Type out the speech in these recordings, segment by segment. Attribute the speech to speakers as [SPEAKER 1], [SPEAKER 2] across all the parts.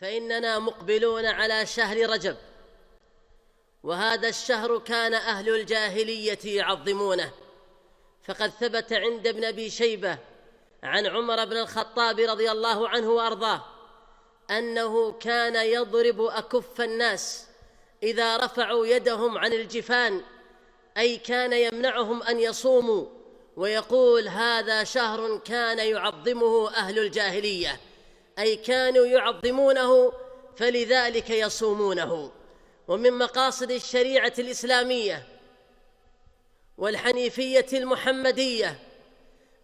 [SPEAKER 1] فإننا مقبلون على شهر رجب، وهذا الشهر كان أهل الجاهلية يعظمونه، فقد ثبت عند ابن أبي شيبة عن عمر بن الخطاب رضي الله عنه وأرضاه أنه كان يضرب أكف الناس إذا رفعوا يدهم عن الجفان، أي كان يمنعهم أن يصوموا، ويقول: هذا شهر كان يعظمه أهل الجاهلية، أي كانوا يعظمونه فلذلك يصومونه. ومن مقاصد الشريعة الإسلامية والحنيفية المحمدية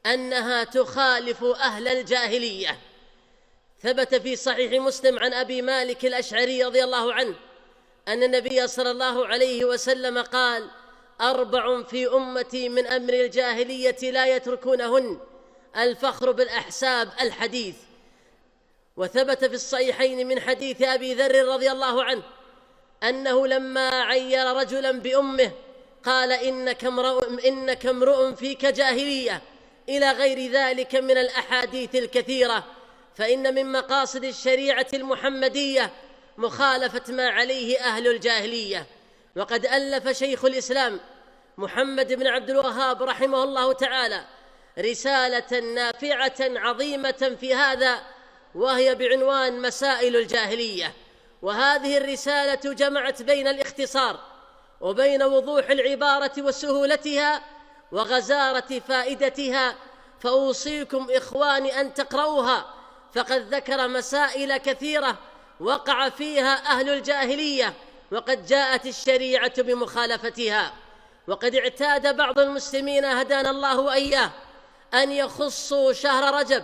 [SPEAKER 1] أنها تخالف أهل الجاهلية. ثبت في صحيح مسلم عن أبي مالك الأشعري رضي الله عنه أن النبي صلى الله عليه وسلم قال: 4 في أمتي من أمر الجاهلية لا يتركونهن: الفخر بالأحساب، الحديث. وثبت في الصحيحين من حديث أبي ذر رضي الله عنه أنه لما عير رجلا بأمه قال: إنك امرؤ فيك جاهلية، إلى غير ذلك من الأحاديث الكثيرة. فإن من مقاصد الشريعة المحمدية مخالفة ما عليه أهل الجاهلية. وقد ألف شيخ الإسلام محمد بن عبد الوهاب رحمه الله تعالى رسالة نافعة عظيمة في هذا، وهي بعنوان مسائل الجاهلية. وهذه الرسالة جمعت بين الاختصار وبين وضوح العبارة وسهولتها وغزارة فائدتها، فأوصيكم إخواني أن تقرؤوها، فقد ذكر مسائل كثيرة وقع فيها أهل الجاهلية، وقد جاءت الشريعة بمخالفتها. وقد اعتاد بعض المسلمين هدانا الله وإياه أن يخصوا شهر رجب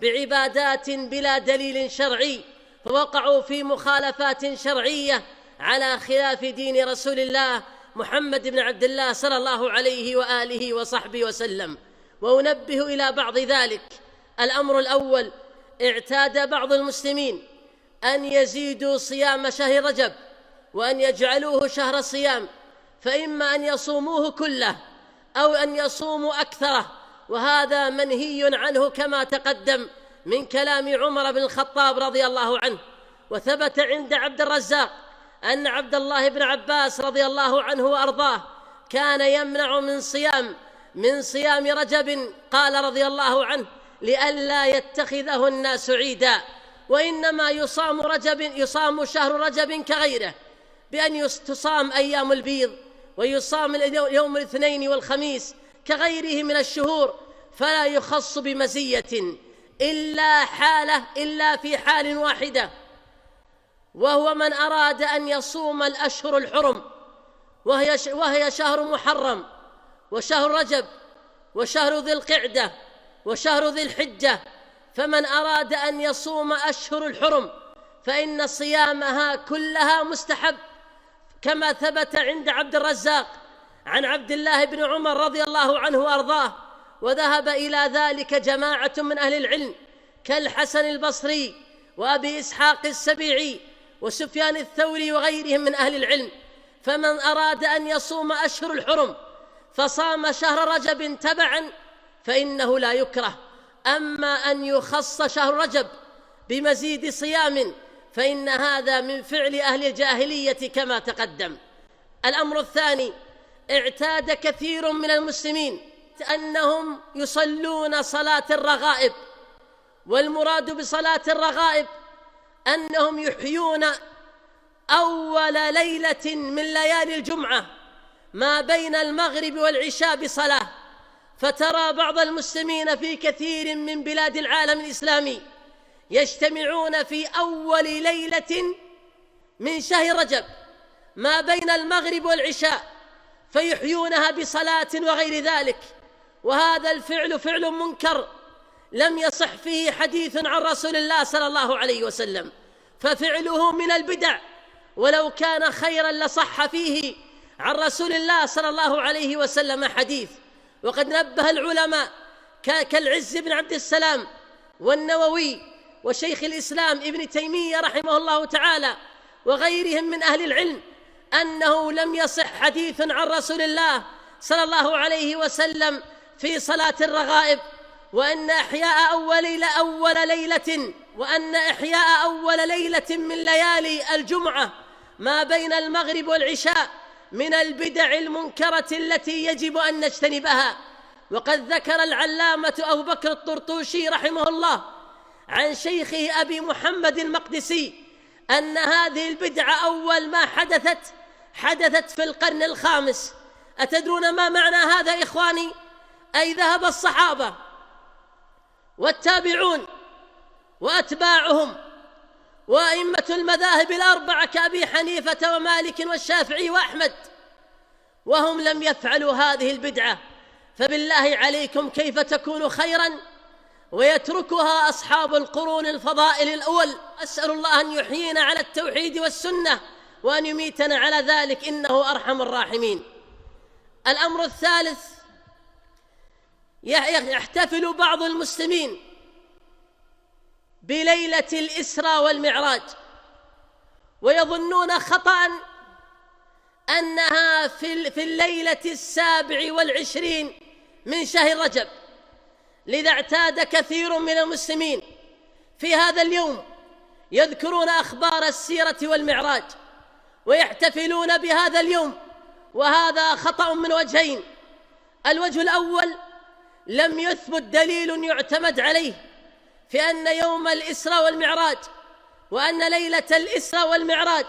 [SPEAKER 1] بعبادات بلا دليل شرعي، فوقعوا في مخالفات شرعية على خلاف دين رسول الله محمد بن عبد الله صلى الله عليه وآله وصحبه وسلم. وأنبه إلى بعض ذلك. الأمر الأول: اعتاد بعض المسلمين أن يزيدوا صيام شهر رجب وأن يجعلوه شهر صيام، فإما أن يصوموه كله أو أن يصوموا أكثره، وهذا منهي عنه كما تقدم من كلام عمر بن الخطاب رضي الله عنه. وثبت عند عبد الرزاق أن عبد الله بن عباس رضي الله عنه وأرضاه كان يمنع من صيام رجب، قال رضي الله عنه: لئلا يتخذه الناس عيدا، وإنما يصام شهر رجب كغيره، بأن تصام أيام البيض ويصام يوم الاثنين والخميس كغيره من الشهور، فلا يخص بمزية إلا في حال واحدة، وهو من أراد أن يصوم الأشهر الحرم، وهي شهر محرم وشهر رجب وشهر ذي القعدة وشهر ذي الحجة. فمن أراد أن يصوم أشهر الحرم فإن صيامها كلها مستحب، كما ثبت عند عبد الرزاق عن عبد الله بن عمر رضي الله عنه وأرضاه. وذهب إلى ذلك جماعة من أهل العلم كالحسن البصري وأبي إسحاق السبيعي وسفيان الثوري وغيرهم من أهل العلم. فمن أراد أن يصوم أشهر الحرم فصام شهر رجب تبعا فإنه لا يكره. أما أن يخص شهر رجب بمزيد صيام فإن هذا من فعل أهل الجاهلية كما تقدم. الأمر الثاني: اعتاد كثير من المسلمين أنهم يصلون صلاة الرغائب، والمراد بصلاة الرغائب أنهم يحيون أول ليلة من ليالي الجمعة ما بين المغرب والعشاء بصلاة. فترى بعض المسلمين في كثير من بلاد العالم الإسلامي يجتمعون في أول ليلة من شهر رجب ما بين المغرب والعشاء فيحيونها بصلاة وغير ذلك، وهذا الفعل فعل منكر لم يصح فيه حديث عن رسول الله صلى الله عليه وسلم، ففعله من البدع، ولو كان خيرا لصح فيه عن رسول الله صلى الله عليه وسلم حديث. وقد نبه العلماء كالعز بن عبد السلام والنووي وشيخ الإسلام ابن تيمية رحمه الله تعالى وغيرهم من أهل العلم أنه لم يصح حديث عن رسول الله صلى الله عليه وسلم في صلاة الرغائب، وأن إحياء أول ليلة وأن إحياء أول ليلة من ليالي الجمعة ما بين المغرب والعشاء من البدع المنكرة التي يجب أن نجتنبها. وقد ذكر العلامة أبو بكر الطرطوشي رحمه الله عن شيخه أبي محمد المقدسي أن هذه البدعة أول ما حدثت في القرن الخامس. أتدرون ما معنى هذا إخواني؟ أي ذهب الصحابة والتابعون وأتباعهم وأئمة المذاهب الأربعة كأبي حنيفة ومالك والشافعي وأحمد وهم لم يفعلوا هذه البدعة، فبالله عليكم كيف تكون خيراً ويتركها أصحاب القرون الفضائل الأول؟ أسأل الله أن يحيينا على التوحيد والسنة وأن يميتنا على ذلك إنه أرحم الراحمين. الأمر الثالث، يحتفل بعض المسلمين بليلة الإسراء والمعراج ويظنون خطأ أنها في الليلة 27 من شهر رجب، لذا اعتاد كثير من المسلمين في هذا اليوم يذكرون أخبار السيرة والمعراج ويحتفلون بهذا اليوم، وهذا خطأ من وجهين. الوجه الأول، لم يثبت دليل يعتمد عليه في أن يوم الإسراء والمعراج وأن ليلة الإسراء والمعراج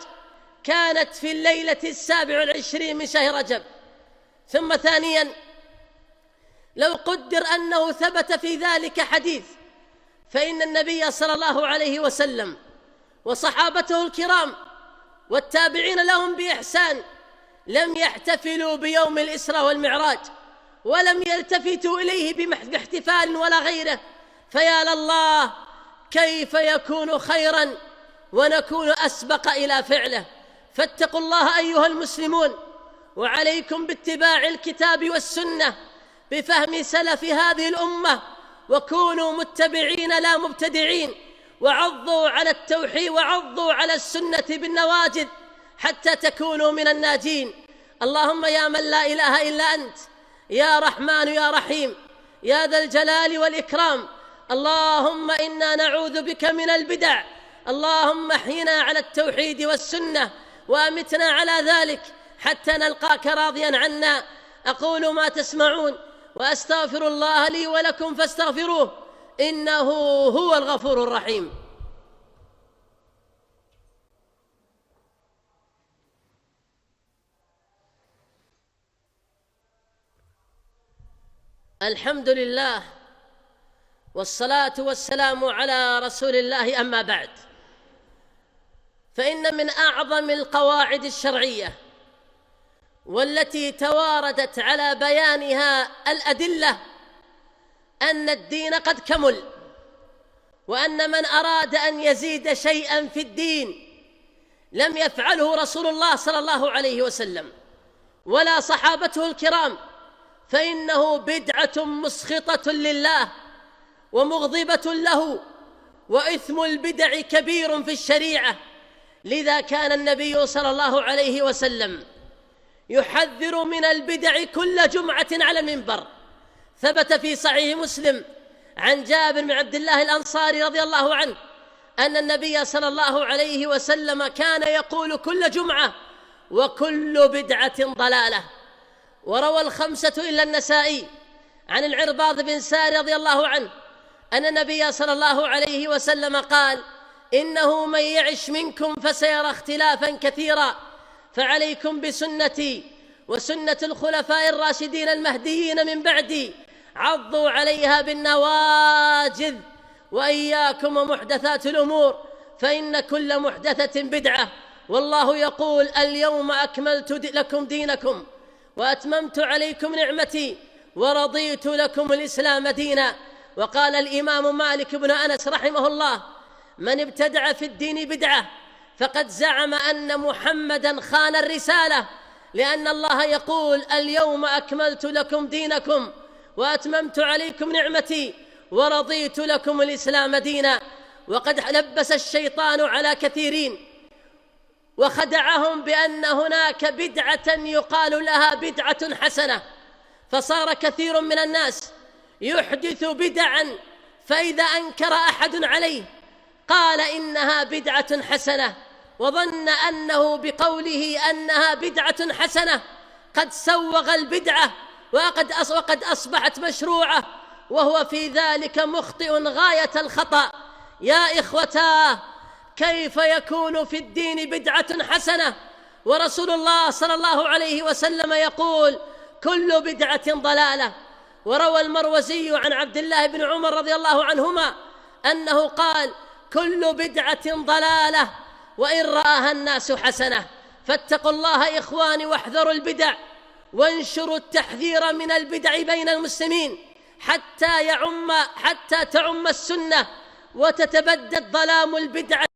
[SPEAKER 1] كانت في الليلة 27 من شهر رجب. ثم ثانياً، لو قدر أنه ثبت في ذلك حديث فإن النبي صلى الله عليه وسلم وصحابته الكرام والتابعين لهم بإحسان لم يحتفلوا بيوم الإسراء والمعراج ولم يلتفتوا إليه باحتفال ولا غيره، فيا لله كيف يكون خيراً ونكون أسبق إلى فعله. فاتقوا الله أيها المسلمون، وعليكم باتباع الكتاب والسنة بفهم سلف هذه الأمة، وكونوا متبعين لا مبتدعين، وعضوا على التوحيد وعضوا على السنة بالنواجذ حتى تكونوا من الناجين. اللهم يا من لا إله إلا أنت، يا رحمن يا رحيم، يا ذا الجلال والإكرام، اللهم إنا نعوذ بك من البدع، اللهم احينا على التوحيد والسنة وأمتنا على ذلك حتى نلقاك راضيا عنا. أقول ما تسمعون وأستغفر الله لي ولكم فاستغفروه إنه هو الغفور الرحيم. الحمد لله والصلاة والسلام على رسول الله، أما بعد، فإن من أعظم القواعد الشرعية والتي تواردت على بيانها الأدلة أن الدين قد كمل، وأن من أراد أن يزيد شيئا في الدين لم يفعله رسول الله صلى الله عليه وسلم ولا صحابته الكرام، فإنه بدعة مسخطة لله ومغضبة له، وإثم البدع كبير في الشريعة. لذا كان النبي صلى الله عليه وسلم يحذر من البدع كل جمعة على المنبر. ثبت في صحيح مسلم عن جابر بن عبد الله الأنصاري رضي الله عنه أن النبي صلى الله عليه وسلم كان يقول كل جمعة: وكل بدعة ضلالة. وروى الخمسة إلا النسائي عن العرباض بن ساري رضي الله عنه أن النبي صلى الله عليه وسلم قال: إنه من يعش منكم فسيرى اختلافا كثيرا، فعليكم بسنتي وسنة الخلفاء الراشدين المهديين من بعدي، عضوا عليها بالنواجذ، وإياكم ومحدثات الأمور، فإن كل محدثة بدعة. والله يقول: اليوم أكملت لكم دينكم وأتممت عليكم نعمتي ورضيت لكم الإسلام دينا. وقال الإمام مالك بن أنس رحمه الله: من ابتدع في الدين بدعة فقد زعم أن محمدًا خان الرسالة، لأن الله يقول: اليوم أكملت لكم دينكم وأتممت عليكم نعمتي ورضيت لكم الإسلام دينا. وقد لبس الشيطان على كثيرين وخدعهم بأن هناك بدعة يقال لها بدعة حسنة، فصار كثير من الناس يحدث بدعا، فإذا أنكر أحد عليه قال إنها بدعة حسنة، وظن أنه بقوله أنها بدعة حسنة قد سوغ البدعة وقد أصبحت مشروعة، وهو في ذلك مخطئ غاية الخطأ. يا إخوتاه، كيف يكون في الدين بدعة حسنة ورسول الله صلى الله عليه وسلم يقول كل بدعة ضلالة؟ وروى المروزي عن عبد الله بن عمر رضي الله عنهما أنه قال كل بدعة ضلالة وإن رآها الناس حسنة. فاتقوا الله إخواني واحذروا البدع، وانشروا التحذير من البدع بين المسلمين حتى تعم السنة وتتبدد ظلام البدعة